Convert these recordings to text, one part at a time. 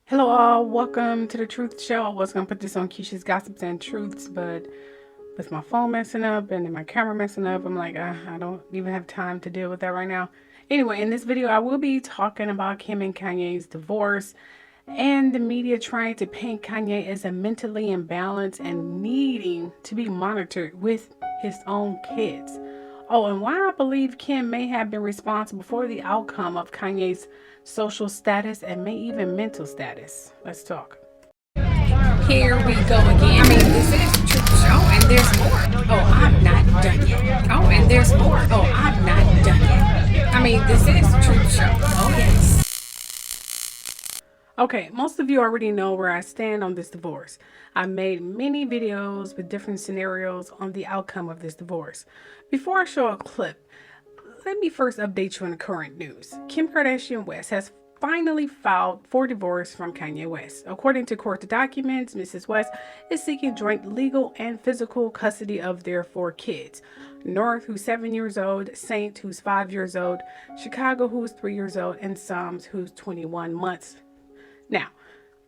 Hello all, welcome to the Truth Show. I was gonna put this on Keisha's Gossips and Truths, but with my phone messing up and then my camera messing up, I'm like, I don't even have time to deal with that right now. Anyway, in this video, I will be talking about Kim and Kanye's divorce and the media trying to paint Kanye as a mentally imbalanced and needing to be monitored with his own kids. Oh, and why I believe Kim may have been responsible for the outcome of Kanye's social status and may even mental status. Let's talk. Here we go again. I mean, this is the truth show, and there's more. Oh, I'm not done yet. Oh, and there's more. Oh, I'm not done yet. I mean, this is the truth show. Oh, yes. Okay, most of you already know where I stand on this divorce. I've made many videos with different scenarios on the outcome of this divorce. Before I show a clip, let me first update you on the current news. Kim Kardashian West has finally filed for divorce from Kanye West. According to court documents, Mrs. West is seeking joint legal and physical custody of their 4 kids. North, who's 7 years old, Saint, who's 5 years old, Chicago, who's 3 years old, and Psalms, who's 21 months. Now,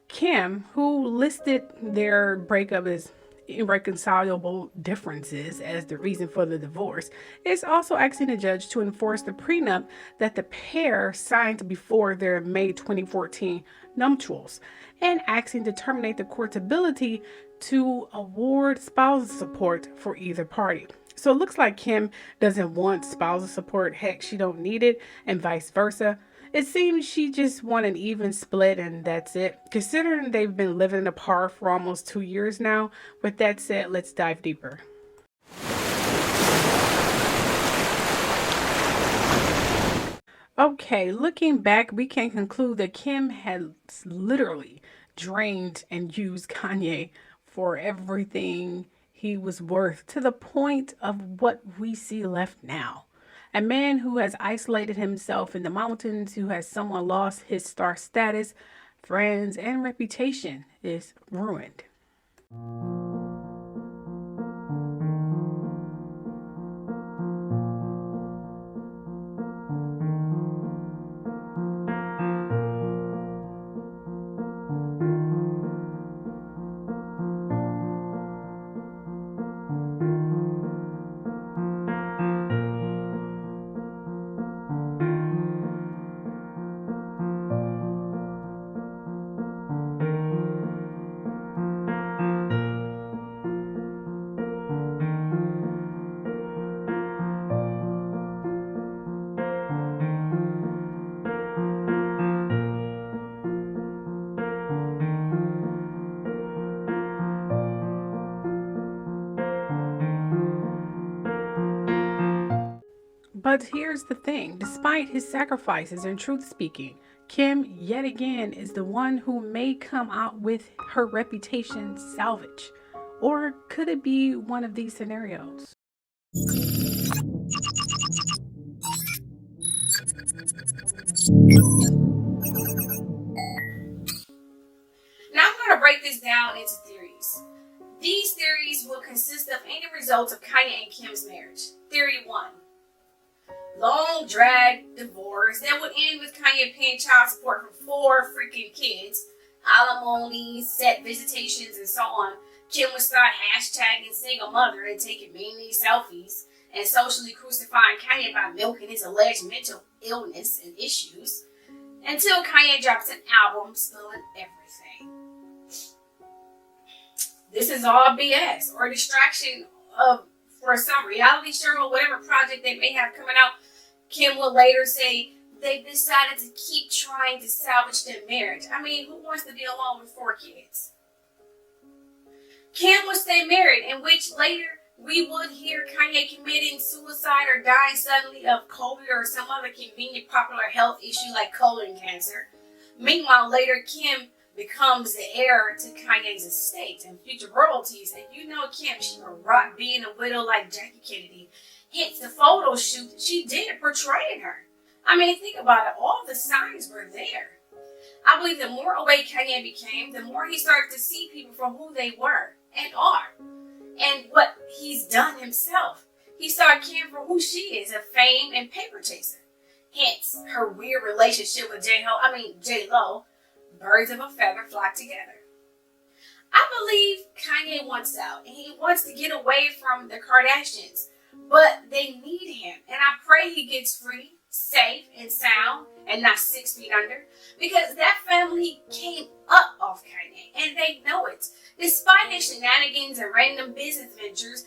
Kim, who listed their breakup as irreconcilable differences as the reason for the divorce, is also asking the judge to enforce the prenup that the pair signed before their May 2014 nuptials and asking to terminate the court's ability to award spousal support for either party. So it looks like Kim doesn't want spousal support. Heck, she don't need it, and vice versa. It seems she just want an even split and that's it. Considering they've been living apart for almost 2 years now. With that said, let's dive deeper. Okay, looking back, we can conclude that Kim has literally drained and used Kanye for everything he was worth to the point of what we see left now. A man who has isolated himself in the mountains, who has somewhat lost his star status, friends, and reputation, is ruined. But here's the thing, despite his sacrifices and truth speaking, Kim yet again is the one who may come out with her reputation salvaged. Or could it be one of these scenarios? Now I'm going to break this down into theories. These theories will consist of any results of Kanye and Kim's marriage. Theory 1. Long drag divorce that would end with Kanye paying child support for 4 freaking kids, alimony, set visitations, and so on. Kim would start hashtagging single mother and taking many selfies and socially crucifying Kanye by milking his alleged mental illness and issues until Kanye drops an album spilling everything. This is all BS or distraction of for some reality show or whatever project they may have coming out. Kim will later say they decided to keep trying to salvage their marriage. I mean, who wants to be alone with 4 kids? Kim will stay married, in which later we would hear Kanye committing suicide or dying suddenly of COVID or some other convenient popular health issue like colon cancer. Meanwhile, later Kim becomes the heir to Kanye's estate and future royalties. And you know Kim, she will rot being a widow like Jackie Kennedy. Hence the photo shoot that she did portraying her. I mean, think about it. All the signs were there. I believe the more awake Kanye became, the more he started to see people for who they were and are. And what he's done himself. He started caring for who she is, a fame and paper chaser. Hence her weird relationship with J-Lo, birds of a feather flock together. I believe Kanye wants out and he wants to get away from the Kardashians, but they need him. And I pray he gets free, safe, and sound, and not 6 feet under, because that family came up off Kanye and they know it. Despite his shenanigans and random business ventures,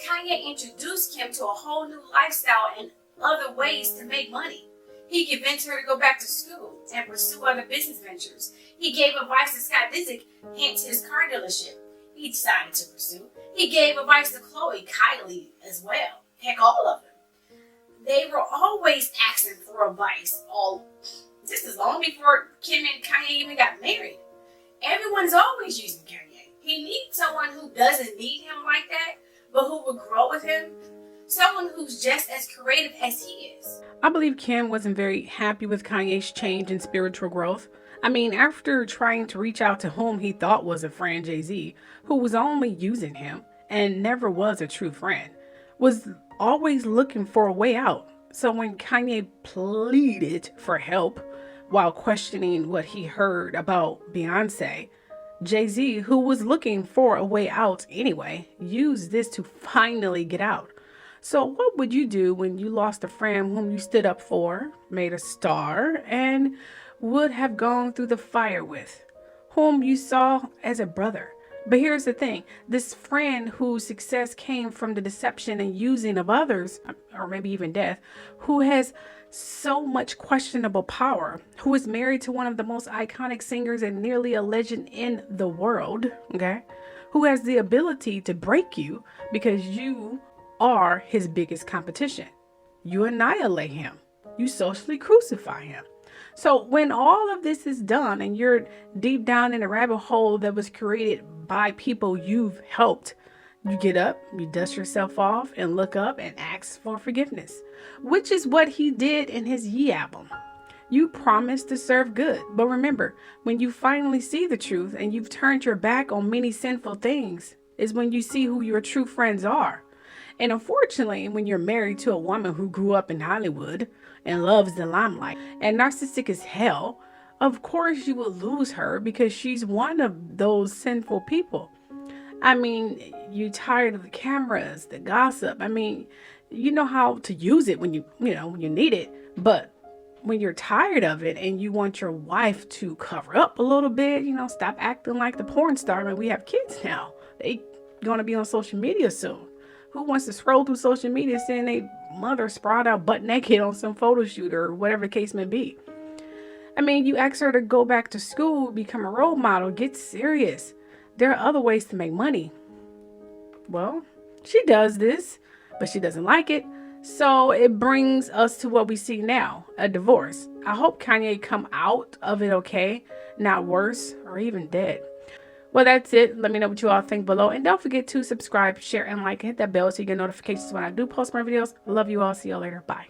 Kanye introduced Kim to a whole new lifestyle and other ways to make money. He convinced her to go back to school and pursue other business ventures. He gave advice to Scott Disick, hence his car dealership he decided to pursue. He gave advice to Khloe, Kylie as well. Heck, all of them. They were always asking for advice. This is long before Kim and Kanye even got married. Everyone's always using Kanye. He needs someone who doesn't need him like that, but who will grow with him. Someone who's just as creative as he is. I believe Kim wasn't very happy with Kanye's change in spiritual growth. I mean, after trying to reach out to whom he thought was a friend, Jay-Z, who was only using him and never was a true friend, was always looking for a way out. So when Kanye pleaded for help while questioning what he heard about Beyonce, Jay-Z, who was looking for a way out anyway, used this to finally get out. So what would you do when you lost a friend whom you stood up for, made a star, and would have gone through the fire with, whom you saw as a brother? But here's the thing, this friend whose success came from the deception and using of others, or maybe even death, who has so much questionable power, who is married to one of the most iconic singers and nearly a legend in the world, okay, who has the ability to break you because you are his biggest competition. You annihilate him. You socially crucify him. So when all of this is done and you're deep down in a rabbit hole that was created by people you've helped, you get up, you dust yourself off and look up and ask for forgiveness, which is what he did in his Ye album. You promised to serve good. But remember, when you finally see the truth and you've turned your back on many sinful things, is when you see who your true friends are. And unfortunately, when you're married to a woman who grew up in Hollywood and loves the limelight and narcissistic as hell, of course you will lose her because she's one of those sinful people. I mean, you're tired of the cameras, the gossip. I mean, you know how to use it when you need it. But when you're tired of it and you want your wife to cover up a little bit, stop acting like the porn star. I mean, we have kids now. They going to be on social media soon. Who wants to scroll through social media seeing their mother sprawled out butt naked on some photo shoot or whatever the case may be? I mean, you ask her to go back to school, become a role model, get serious. There are other ways to make money. Well, she does this, but she doesn't like it. So it brings us to what we see now, a divorce. I hope Kanye come out of it okay, not worse or even dead. Well, that's it. Let me know what you all think below. And don't forget to subscribe, share, and like. Hit that bell so you get notifications when I do post more videos. Love you all. See you later. Bye.